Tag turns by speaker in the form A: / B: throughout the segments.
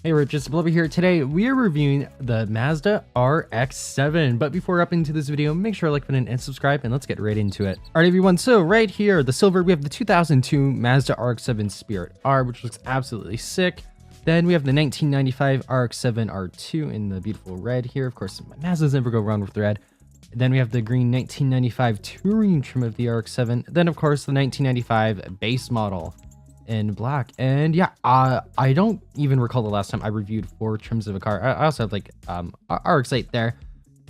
A: Hey, Rich, it's Blubber here. Today, we are reviewing the Mazda RX7. But before up into this video, make sure to like button and subscribe, and let's get right into it. All right, everyone. So right here, the silver, we have the 2002 Mazda RX7 Spirit R, which looks absolutely sick. Then we have the 1995 RX7 R2 in the beautiful red here. Of course, Mazdas never go wrong with the red. Then we have the green 1995 Touring trim of the RX7. Then, of course, the 1995 base model in black. And yeah, I don't even recall the last time I reviewed 4 trims of a car. I also have like RX8 there.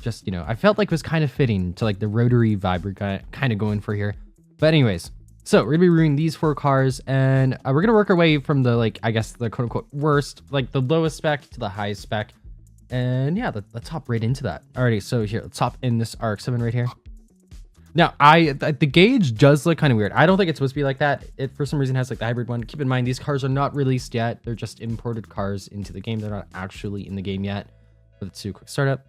A: Just, you know, I felt like it was kind of fitting to like the rotary vibe we're kind of going for here. But anyways, so we're gonna be reviewing these 4 cars, and we're gonna work our way from the, like, I guess the quote-unquote worst, like the lowest spec to the highest spec. And yeah, let's hop right into that. Alrighty, so here, let's hop in this RX7 right here. Now, the gauge does look kind of weird. I don't think it's supposed to be like that. It, for some reason, has like the hybrid one. Keep in mind, these cars are not released yet. They're just imported cars into the game. They're not actually in the game yet. But let's do a quick startup.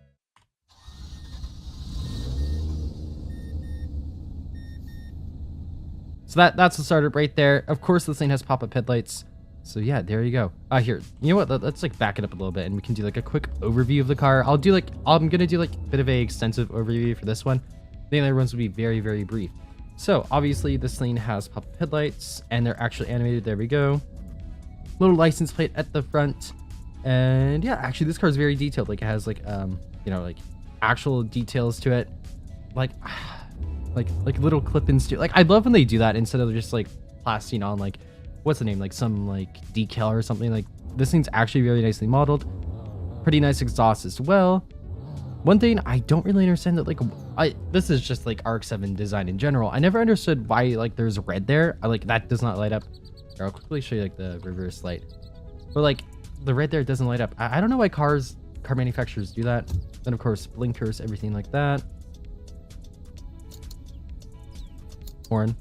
A: So that's the startup right there. Of course, this thing has pop-up headlights. So yeah, there you go. Here, you know what? Let's like back it up a little bit, and we can do like a quick overview of the car. I'm gonna do like a bit of a extensive overview for this one. The other ones will be very, very brief. So obviously this thing has pop-up headlights, and they're actually animated. There we go. Little license plate at the front. And yeah, actually this car is very detailed. Like it has like, you know, like actual details to it. Like little clip-ins too. Like I love when they do that instead of just like plasting on like, what's the name? Like some like decal or something. Like this thing's actually very nicely modeled. Pretty nice exhaust as well. One thing I don't really understand, that like this is just like RX7 design in general. I never understood why like there's red there. Like that does not light up. Here, I'll quickly show you like the reverse light. But like the red there doesn't light up. I don't know why car manufacturers do that. Then of course blinkers, everything like that. Horn.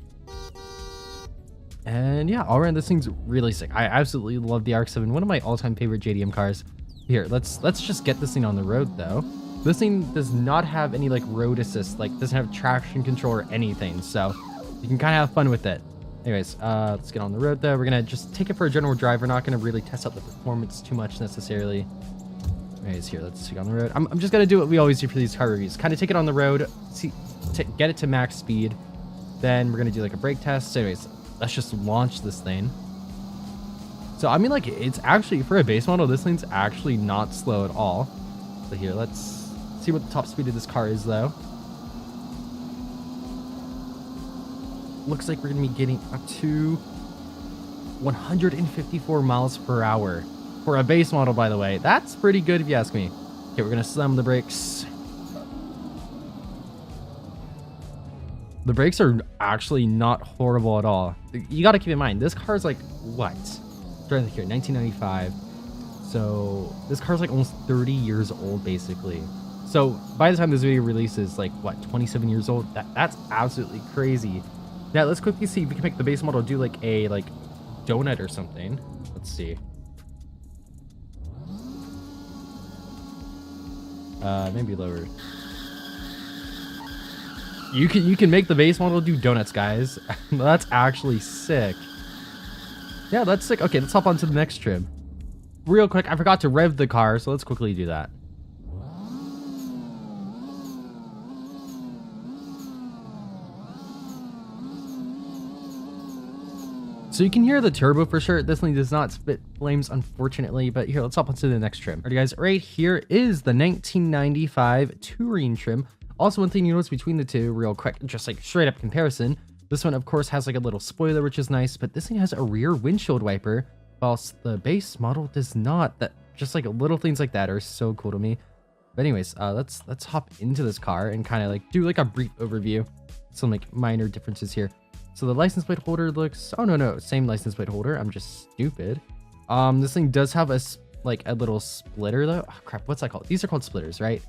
A: And yeah, all around this thing's really sick. I absolutely love the RX7. One of my all-time favorite JDM cars. Here, let's just get this thing on the road though. This thing does not have any like road assist, like doesn't have traction control or anything, so you can kind of have fun with it. Anyways, let's get on the road though. We're gonna just take it for a general drive. We're not gonna really test out the performance too much necessarily. Anyways, here, let's take it on the road. I'm just gonna do what we always do for these car reviews. Kind of take it on the road, get it to max speed. Then we're gonna do like a brake test. So anyways, let's just launch this thing. So I mean, like, it's actually, for a base model, this thing's actually not slow at all. So here, let's see what the top speed of this car is though. Looks like we're gonna be getting up to 154 miles per hour for a base model, by the way. That's pretty good if you ask me. Okay, we're gonna slam the brakes. The brakes are actually not horrible at all. You got to keep in mind, this car is like, what? Trying to think here, 1995. So this car's like almost 30 years old, basically. So by the time this video releases, like what, 27 years old? That's absolutely crazy. Now let's quickly see if we can make the base model do like a donut or something. Let's see. Maybe lower. You can make the base model do donuts, guys. That's actually sick. Yeah, that's sick. Okay, let's hop on to the next trim. Real quick, I forgot to rev the car, so let's quickly do that. So you can hear the turbo for sure. This thing does not spit flames, unfortunately, but here, let's hop onto the next trim. All right, guys, right here is the 1995 Touring trim. Also, one thing you notice between the two, real quick, just like straight up comparison, this one of course has like a little spoiler, which is nice, but this thing has a rear windshield wiper, whilst the base model does not. That just like little things like that are so cool to me. But anyways, let's hop into this car and kind of like do like a brief overview. Some like minor differences here. So the license plate holder looks, oh no, same license plate holder. I'm just stupid. This thing does have a little splitter though. Oh crap, what's that called? These are called splitters, right?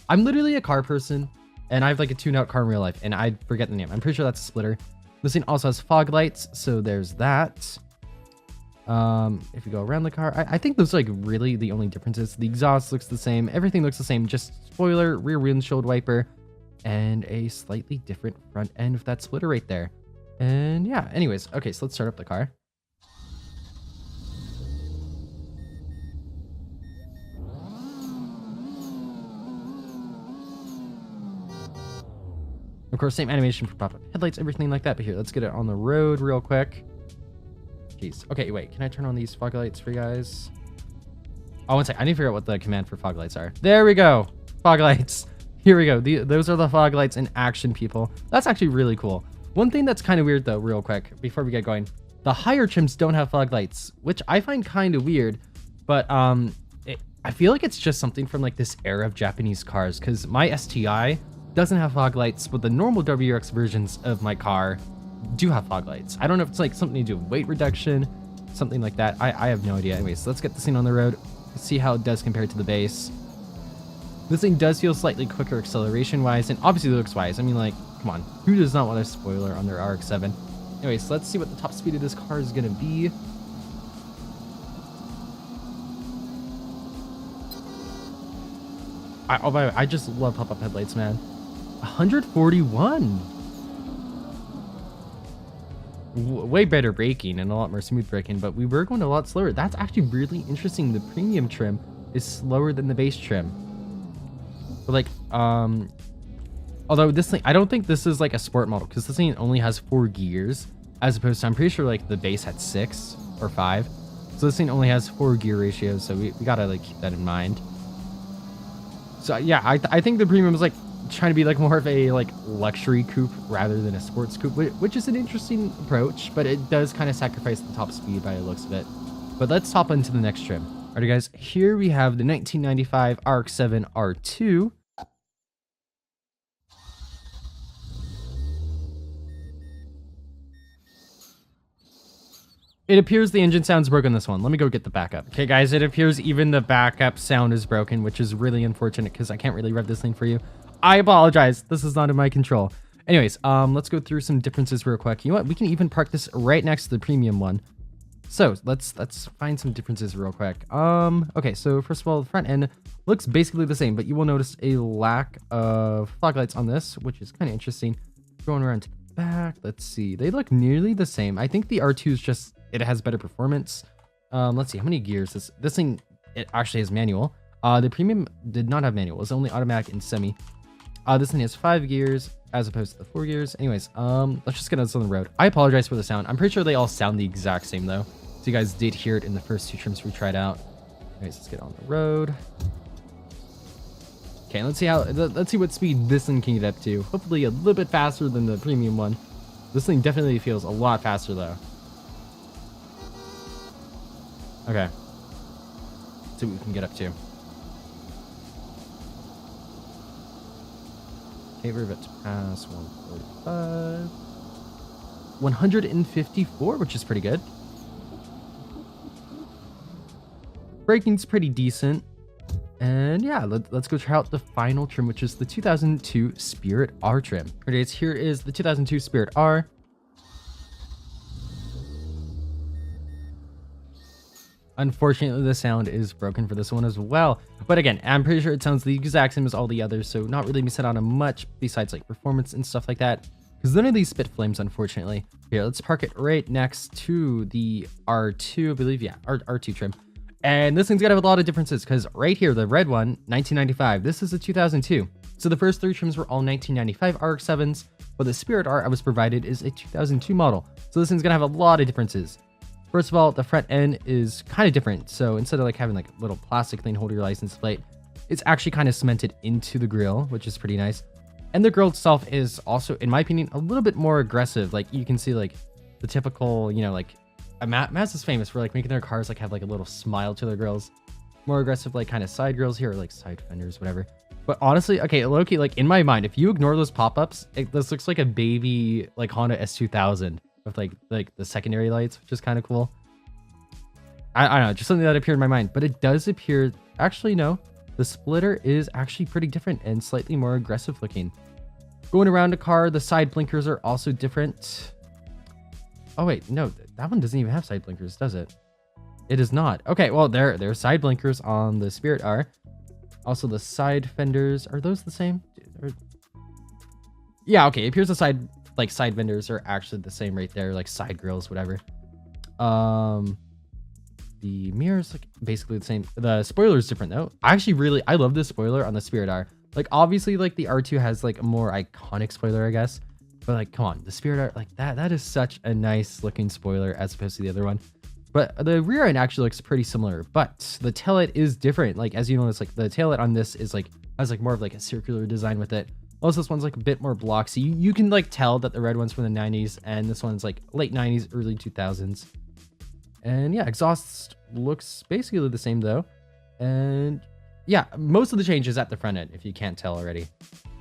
A: I'm literally a car person, and I have like a tuned-out car in real life, and I forget the name. I'm pretty sure that's a splitter. This thing also has fog lights, so there's that. If we go around the car, I think those are like really the only differences. The exhaust looks the same. Everything looks the same. Just spoiler, rear windshield wiper, and a slightly different front end with that splitter right there. And yeah, anyways, okay, so let's start up the car. Of course, same animation for pop-up headlights, everything like that. But here, let's get it on the road real quick. Jeez. Okay, wait. Can I turn on these fog lights for you guys? Oh, one sec. I need to figure out what the command for fog lights are. There we go. Fog lights. Here we go. Those are the fog lights in action, people. That's actually really cool. One thing that's kind of weird, though, real quick, before we get going. The higher trims don't have fog lights, which I find kind of weird. But I feel like it's just something from like this era of Japanese cars, because my STI doesn't have fog lights, but the normal WRX versions of my car do have fog lights. I don't know if it's like something to do with weight reduction, something like that. I have no idea. Anyways, let's get this thing on the road, see how it does compared to the base. This thing does feel slightly quicker acceleration wise, and obviously looks wise. I mean, like, come on, who does not want a spoiler on their RX-7? Anyways, let's see what the top speed of this car is gonna be. Oh, by the way, I just love pop-up headlights, man. 141. Way better braking and a lot more smooth braking, but we were going a lot slower. That's actually really interesting. The premium trim is slower than the base trim. But like, although this thing, I don't think this is like a sport model, because this thing only has 4 gears, as opposed to, I'm pretty sure like the base had 6 or 5. So this thing only has 4 gear ratios, so we gotta like keep that in mind. So yeah, I think the premium is like trying to be like more of a like luxury coupe rather than a sports coupe, which is an interesting approach, but it does kind of sacrifice the top speed by the looks of it. But let's hop into the next trim. Alright guys, here we have the 1995 RX7 R2. It appears the engine sound's broken this one. Let me go get the backup. Okay, guys, it appears even the backup sound is broken, which is really unfortunate because I can't really rev this thing for you. I apologize. This is not in my control. Anyways, let's go through some differences real quick. You know what? We can even park this right next to the premium one. So let's find some differences real quick. Okay, so first of all, the front end looks basically the same, but you will notice a lack of fog lights on this, which is kind of interesting. Going around to the back, let's see. They look nearly the same. I think the R2 is just, it has better performance. Let's see how many gears this thing, it actually has manual. The premium did not have manual. It's only automatic and semi. This thing has 5 gears as opposed to the 4 gears. Anyways, let's just get us on the road. I apologize for the sound. I'm pretty sure they all sound the exact same though. So you guys did hear it in the first 2 trims we tried out. Anyways, let's get on the road. Okay, let's see what speed this thing can get up to. Hopefully a little bit faster than the premium one. This thing definitely feels a lot faster though. Okay. Let's see what we can get up to. Okay, we're about to pass 145. 154, which is pretty good. Braking's pretty decent. And yeah, let's go try out the final trim, which is the 2002 Spirit R trim. Okay, here is the 2002 Spirit R. Unfortunately, the sound is broken for this one as well. But again, I'm pretty sure it sounds the exact same as all the others, so not really missing out on much besides like performance and stuff like that. Because none of these spit flames, unfortunately. Here, let's park it right next to the R2, I believe. Yeah, R2 trim. And this thing's gonna have a lot of differences, because right here, the red one, 1995, this is a 2002. So the first 3 trims were all 1995 RX7s, but the Spirit R I was provided is a 2002 model. So this thing's gonna have a lot of differences. First of all, the front end is kind of different. So instead of like having like a little plastic thing hold your license plate, it's actually kind of cemented into the grille, which is pretty nice. And the grille itself is also, in my opinion, a little bit more aggressive. Like you can see like the typical, you know, like Mazda's famous for like making their cars like have like a little smile to their grills. More aggressive like kind of side grills here, or like side fenders, whatever. But honestly, okay, low-key, like in my mind, if you ignore those pop-ups, this looks like a baby like Honda S2000. With like the secondary lights, which is kind of cool. I don't know, just something that appeared in my mind. But it does appear, actually no, the splitter is actually pretty different and slightly more aggressive looking. Going around the car, the side blinkers are also different. Oh wait, no, that one doesn't even have side blinkers, does it? It is not. Okay, well there are side blinkers on the Spirit R. Also the side fenders, are those the same? Yeah, okay, it appears the side fenders are actually the same right there, like side grills, whatever. The mirrors like basically the same. The spoiler is different though. I love this spoiler on the Spirit R. Like obviously like the R2 has like a more iconic spoiler, I guess. But like, come on, the Spirit R, like that is such a nice looking spoiler as opposed to the other one. But the rear end actually looks pretty similar, but the taillight is different. Like as you notice, like the taillight on this is like has like more of like a circular design with it. Also, this one's like a bit more bloxy. You can like tell that the red one's from the 90s and this one's like late 90s, early 2000s. And yeah, exhaust looks basically the same though. And yeah, most of the change is at the front end, if you can't tell already.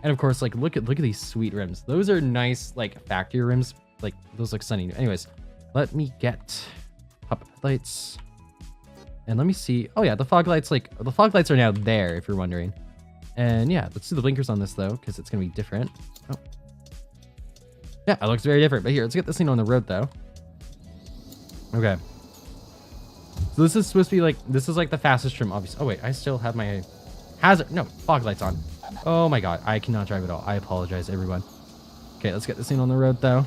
A: And of course, like look at these sweet rims. Those are nice, like factory rims. Like those look stunning. Anyways, let me get pop lights. And let me see. Oh yeah, the fog lights, like the fog lights are now there, if you're wondering. And yeah, let's do the blinkers on this though, because it's gonna be different. Oh. Yeah, it looks very different. But here, let's get this thing on the road though. Okay. So this is supposed to be like, this is like the fastest trim, obviously. Oh wait, I still have my hazard. No, fog lights on. Oh my god, I cannot drive at all. I apologize, everyone. Okay, let's get this thing on the road though.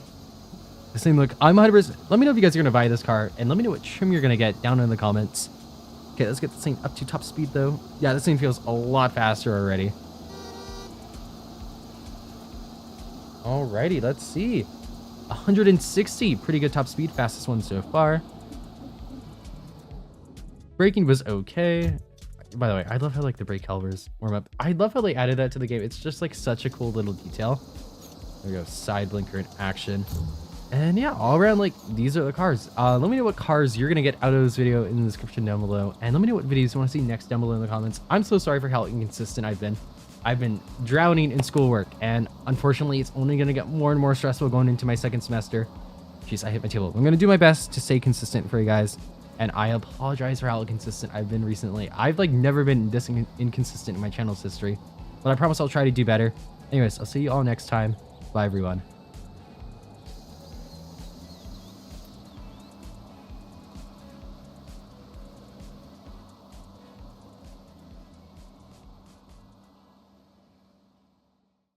A: This thing look, I'm 100%. Let me know if you guys are gonna buy this car, and let me know what trim you're gonna get down in the comments. Okay, let's get this thing up to top speed though. Yeah, this thing feels a lot faster already. Alrighty, let's see. 160, pretty good top speed, fastest one so far. Braking was okay. By the way, I love how like the brake calipers warm up. I love how they added that to the game. It's just like such a cool little detail. There we go, side blinker in action. And yeah, all around, like, these are the cars. Let me know what cars you're gonna get out of this video in the description down below. And let me know what videos you want to see next down below in the comments. I'm so sorry for how inconsistent I've been. I've been drowning in schoolwork, and unfortunately, it's only gonna get more and more stressful going into my second semester. Jeez, I hit my table. I'm gonna do my best to stay consistent for you guys. And I apologize for how inconsistent I've been recently. I've like never been this inconsistent in my channel's history. But I promise I'll try to do better. Anyways, I'll see you all next time. Bye, everyone.